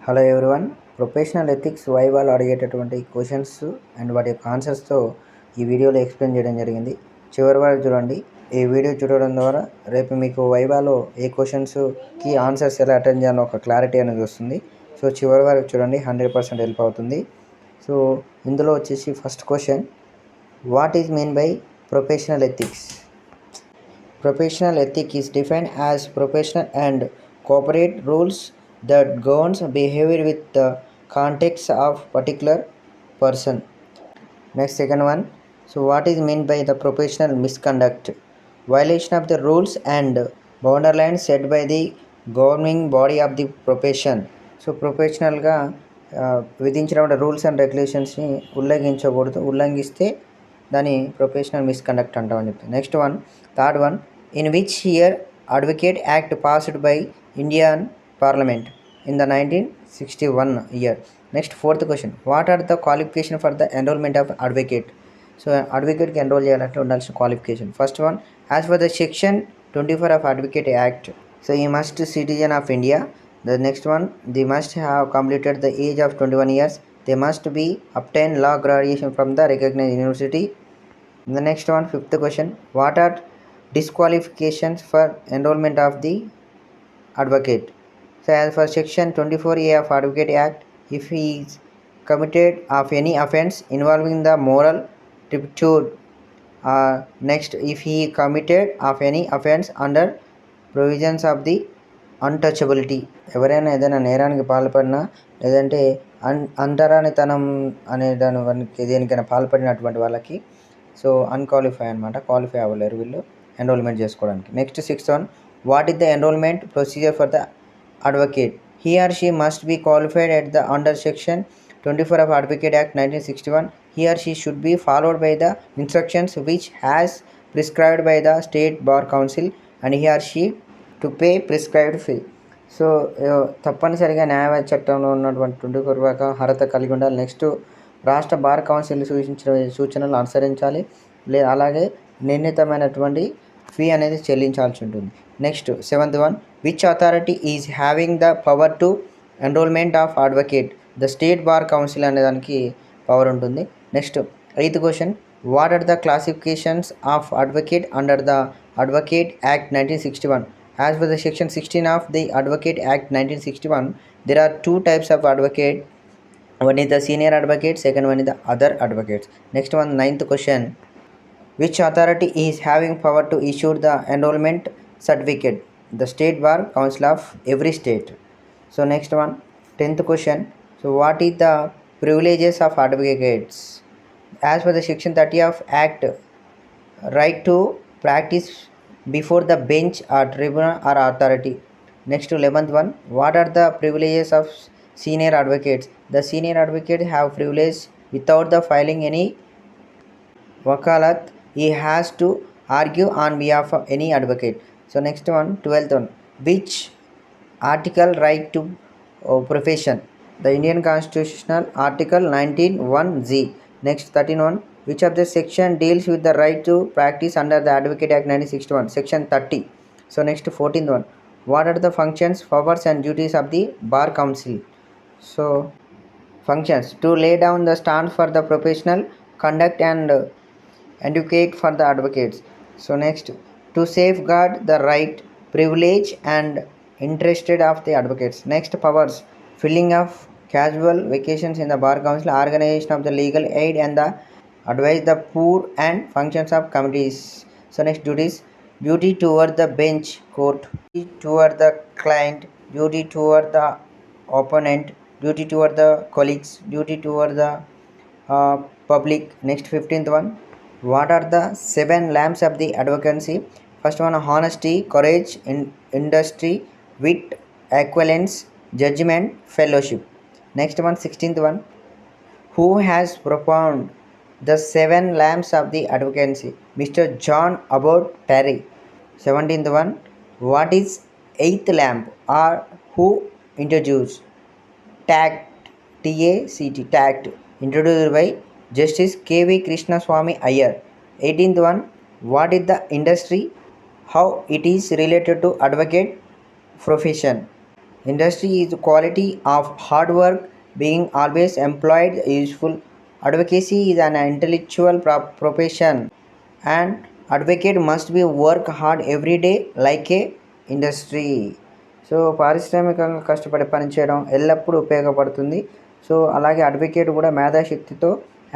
Hello everyone, professional ethics వైవాలో అడిగేటటువంటి questions and వాటి యొక్క ఆన్సర్స్తో ఈ వీడియోలో ఎక్స్ప్లెయిన్ చేయడం జరిగింది. చివరి వరకు చూడండి. ఈ వీడియో చూడడం ద్వారా రేపు మీకు వైవాలో ఏ క్వశ్చన్స్కి ఆన్సర్స్ ఎలా అటెండ్ చేయాలో ఒక క్లారిటీ అనేది వస్తుంది. సో చివరి వరకు చూడండి, 100% హెల్ప్ అవుతుంది. సో ఇందులో వచ్చేసి first question, what is mean by professional ethics? Professional ethic is defined as professional and corporate rules that governs behavior with the context of particular person. Next, second one. So what is meant by the professional misconduct? Violation of the rules and boundaries set by the governing body of the profession. So ప్రొఫెషనల్గా విధించిన rules and రెగ్యులేషన్స్ని ఉల్లంఘిస్తే దాన్ని professional misconduct అంటామని చెప్తాం. Next one, third one, in which year advocate act passed by Indian parliament? In the 1961 year. Next fourth question, what are the qualification for the enrolment of advocate? So అడ్వకేట్కి enrol చేయాలంటే ఉండాల్సిన qualification. First one, as per the section 24 of advocate act, so ఈ must citizen of India. The next one, they must have completed the age of 21 years. They must be obtained law graduation from the recognized university. The next one, fifth question, what are disqualifications for enrollment of the advocate? So as for section 24A of Advocate Act, if he is committed of any offence involving the moral turpitude, next, if he committed of any offence under provisions of the untouchability, ఎవరైనా ఏదైనా నేరానికి పాల్పడినా లేదంటే అంటరానితనం అనే దేనికైనా పాల్పడినటువంటి వాళ్ళకి so unqualify అనమాట, క్వాలిఫై అవ్వలేరు వీళ్ళు ఎన్రోల్మెంట్ చేసుకోవడానికి. Next sixth one, what is the enrolment procedure for the advocate? He or she must be qualified at the under section 24 of Advocate Act 1961. He or she should be followed by the instructions which has prescribed by the State Bar Council and he or she to pay prescribed fee. So తప్పనిసరిగా న్యాయవాద చట్టంలో ఉన్నటువంటి 24 అర్హత కలిగి ఉండాలి. Next, రాష్ట్ర bar council సూచించిన సూచనలు అనుసరించాలి, అలాగే నిర్ణీతమైనటువంటి ఫీ అనేది చెల్లించాల్సి ఉంటుంది. Next seventh one, which authority is having the power to enrolment of advocate? The state bar council అనే దానికి పవర్ ఉంటుంది. Next eighth question, what are the classifications of advocate under the advocate act 1961? As per the section 16 of the Advocate Act 1961, there are two types of advocate. One is the senior advocate, second one is the other advocates. Next one, ninth question, which authority is having power to issue the enrollment certificate? The State Bar Council of every state. So next one, 10th question, so what is the privileges of advocates? As per the section 30 of Act, right to practice before the bench or tribunal or authority. Next, 11th one, what are the privileges of senior advocates? The senior advocate have privilege without the filing any wakalat. He has to argue on behalf of any advocate. So next one, 12th one, which article right to profession? The Indian Constitutional Article 19(1)(z). Next, 13th one, which of the section deals with the right to practice under the Advocate Act 1961? Section 30. So next, 14th one, what are the functions, powers and duties of the Bar Council? So functions, to lay down the stand for the professional conduct and educate for the advocates. So next, to safeguard the right, privilege and interest of the advocates. Next, powers, filling of casual vacations in the Bar Council, organization of the legal aid and the advise the poor and functions of committees. So next, duties, duty toward the bench court, duty toward the client, duty toward the opponent, duty toward the colleagues, duty toward the public. Next, 15th one, what are the 7 lamps of the advocacy? First one, honesty, courage, industry, wit, equivalence, judgment, fellowship. Next one, 16th one, who has propounded the 7 lamps of the advocacy? Mr. John Abbott Perry. 17th one, what is 8th lamp or who introduced? Tact, T-A-C-T, tact, introduced by Justice K.V. Krishna Swami Iyer. 18th one, what is the industry? How it is related to advocate profession? Industry is quality of hard work, being always employed, useful. Advocacy is an intellectual profession, and advocate must be work hard every day like a industry. So పారిశ్రామికంగా కష్టపడి పనిచేయడం ఎల్లప్పుడూ ఉపయోగపడుతుంది. So అలాగే advocate కూడా మేధాశక్తితో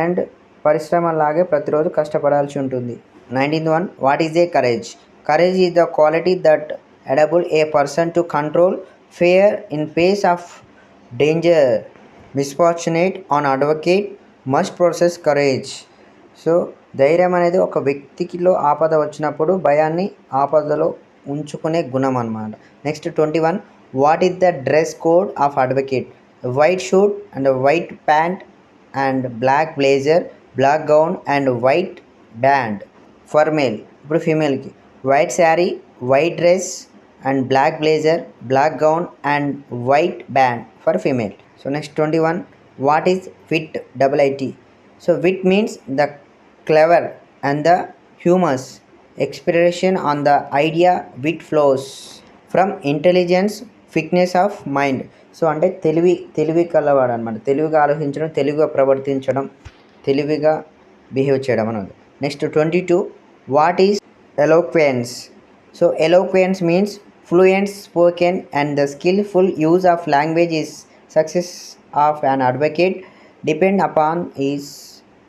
and పరిశ్రమలాగే ప్రతిరోజు కష్టపడాల్సి ఉంటుంది. 19th one, what is a courage? Courage is the quality that enable a person to control fear in face of danger. Misfortunate an advocate must process courage. So ధైర్యం అనేది ఒక వ్యక్తికిలో ఆపద వచ్చినప్పుడు భయాన్ని ఆపదలో ఉంచుకునే గుణం అన్నమాట. Next 21, what is the dress code of advocate? White suit and white pant and black blazer, black gown and white band for male. ఇప్పుడు ఫీమేల్కి white sari, white dress and black blazer, black gown and white band for female. So next 21, what is wit? WIT. So wit means the clever and the humorous expression on the idea. Wit flows from intelligence, fitness of mind. So అంటే తెలివి కలవాడు అనమాట. తెలివిగా ఆలోచించడం, తెలివిగా ప్రవర్తించడం, తెలివిగా behave చేయడం అన్నది. Next 22, what is eloquence? So eloquence means fluent spoken and the skilful use of language is success of an advocate depend upon is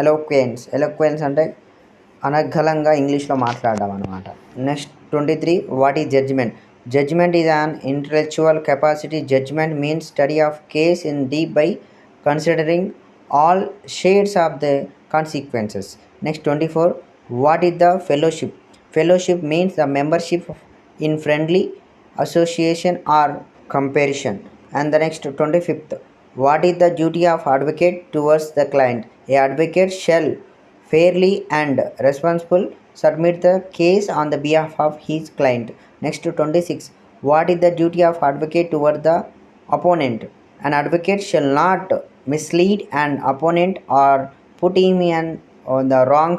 eloquence అంటే అనర్గళంగా ఇంగ్లీష్లో మాట్లాడడం అనమాట. Next 23, what is judgement? Judgement is an intellectual capacity. Judgement means study of case in deep by considering all shades of the consequences. Next 24, what is the fellowship? Fellowship means the membership in friendly association or comparison. And the next 25th, what is the duty of advocate towards the client? A advocate shall fairly and responsible submit the case on the behalf of his client. Next 26, what is the duty of advocate toward the opponent? An advocate shall not mislead an opponent or put him on the wrong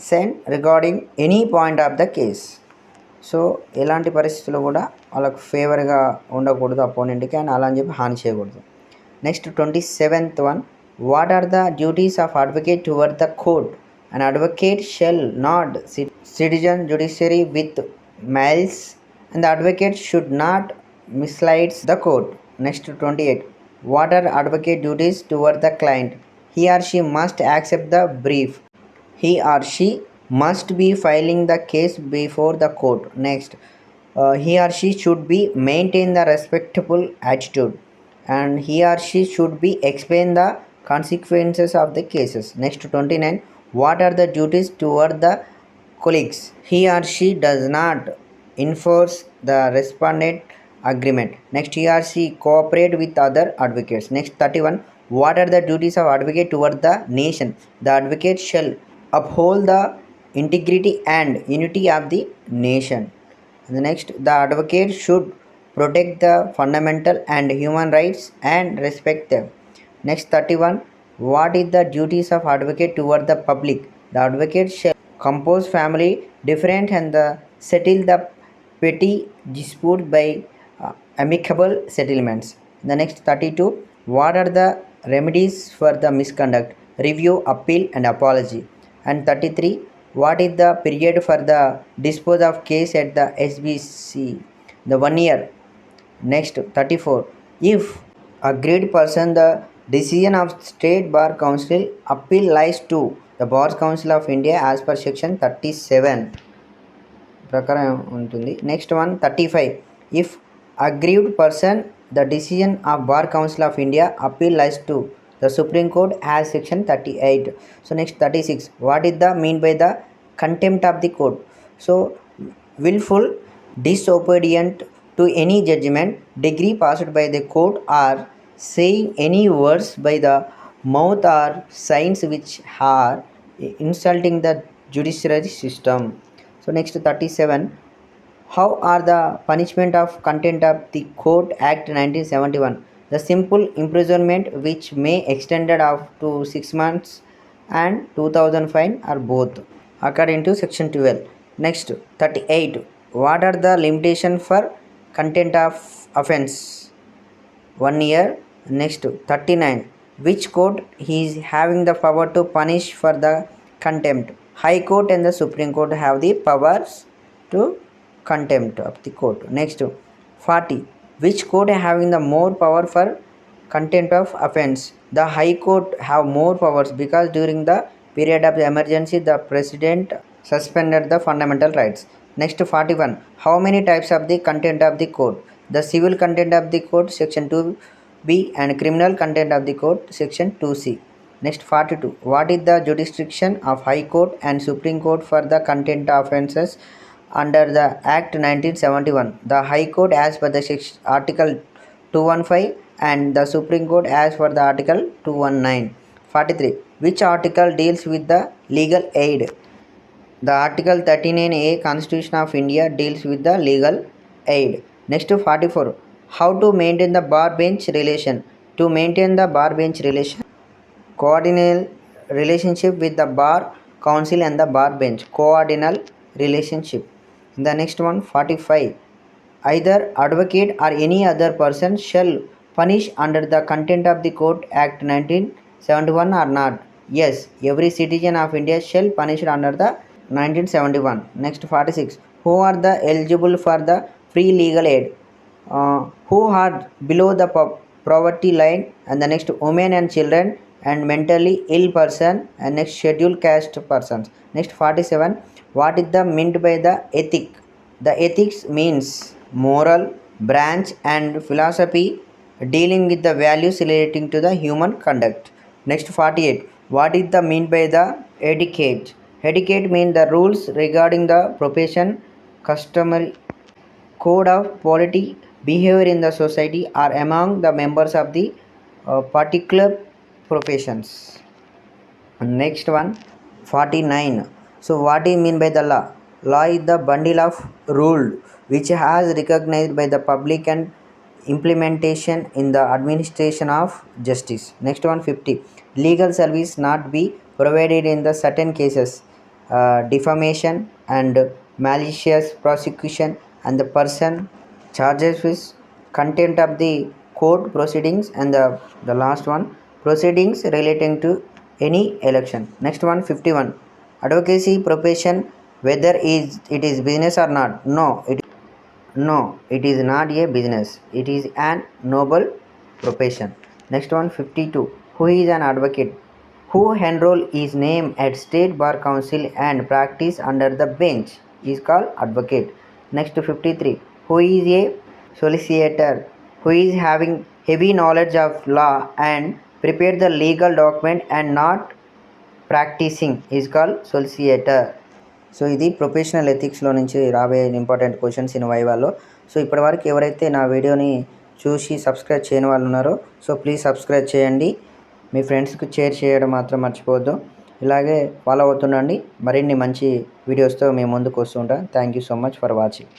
scent regarding any point of the case. So ఎలాంటి పరిస్థితుల్లో కూడా వాళ్ళకు ఫేవర్గా ఉండకూడదు అపోనెంట్కి, and అలా అని చెప్పి హాని చేయకూడదు. Next 27th one, what are the duties of advocate toward the court? An advocate shall not citizen judiciary with miles and the advocate should not misleads the court. Next 28, what are advocate duties toward the client? He or she must accept the brief. He or she must be filing the case before the court. Next, he or she should be maintain the respectable attitude, and he or she should be explain the consequences of the cases. Next 29, what are the duties toward the colleagues? He or she does not enforce the respondent agreement. Next, he or she cooperate with other advocates. Next 31, what are the duties of advocate toward the nation? The advocate shall uphold the integrity and unity of the nation. And the next, the advocate should protect the fundamental and human rights and respect them. Next 31, what is the duties of advocate toward the public? The advocate shall compose family different and settle the petty dispute by amicable settlements. The next 32, what are the remedies for the misconduct? Review, appeal and apology. And 33, what is the period for the dispose of case at the SBC? The 1 year. Next 34, if agreed person the decision of State Bar Council appeal lies to the Bar Council of India as per section 37 ప్రకారం ఉంటుంది. Next 35, if aggrieved person the decision of Bar Council of India appeal lies to the Supreme Court has section 38. So next 36, what is the mean by the contempt of the court? So willful disobedient to any judgment, degree passed by the court, or saying any words by the mouth or signs which are insulting the judiciary system. So next 37, how are the punishment of contempt of the court act 1971? The simple imprisonment which may extended up to 6 months and 2000 fine or both according to section 12. Next 38, what are the limitation for contempt of offense 1 year. Next 39, which court he is having the power to punish for the contempt? High Court and the Supreme Court have the powers to contempt of the court. Next 40, which court having the more power for contempt of offense? The High Court have more powers because during the period of the emergency the president suspended the fundamental rights. Next 41, how many types of the contempt of the court? The civil contempt of the court section 2b and criminal contempt of the court section 2c. Next 42, what is the jurisdiction of High Court and Supreme Court for the contempt offences under the Act 1971? The High Court as per the Article 215 and the Supreme Court as per the Article 219. 43, which article deals with the legal aid? The Article 39A Constitution of India deals with the legal aid. Next to 44, how to maintain the bar bench relation? To maintain the bar bench relation, coordinate relationship with the bar council and the bar bench. Coordinate relationship. The next one 45, either advocate or any other person shall punish under the Contempt of the Court Act 1971 or not? Yes, every citizen of India shall punish under the 1971. Next 46, who are the eligible for the free legal aid? Who are below the poverty line, and the next women and children and mentally ill person, and next scheduled caste persons. Next 47, what is the meant by the ethic? The ethics means moral branch and philosophy dealing with the values relating to the human conduct. Next 48, what is the mean by the etiquette? Etiquette means the rules regarding the profession, customary code of polity behavior in the society or among the members of the particular professions. Next one 49, so what do you mean by the law? Law is the bundle of rule which has recognized by the public and implementation in the administration of justice. Next one 50, legal service not be provided in the certain cases, defamation and malicious prosecution, and the person charges with contempt of the court proceedings, and the last one proceedings relating to any election. Next one 51, advocacy profession, whether it is business or not? No, it is not a business. It is an noble profession. Next one 52, who is an advocate? Who enroll his name at State Bar Council and practice under the bench is called advocate. Next 53, who is a solicitor? Who is having heavy knowledge of law and prepare the legal document and not practising is called solicitor. So ఇది professional ఎథిక్స్లో నుంచి రాబోయే important questions in వైవాలో. So ఇప్పటివరకు ఎవరైతే నా వీడియోని చూసి సబ్స్క్రైబ్ చేయని వాళ్ళు ఉన్నారో సో ప్లీజ్ సబ్స్క్రైబ్ చేయండి. మీ ఫ్రెండ్స్కి షేర్ చేయడం మాత్రం మర్చిపోవద్దు. ఇలాగే ఫాలో అవుతుండండి. మరిన్ని మంచి వీడియోస్తో మేము ముందుకు వస్తుంటాం. Thank you so much for watching.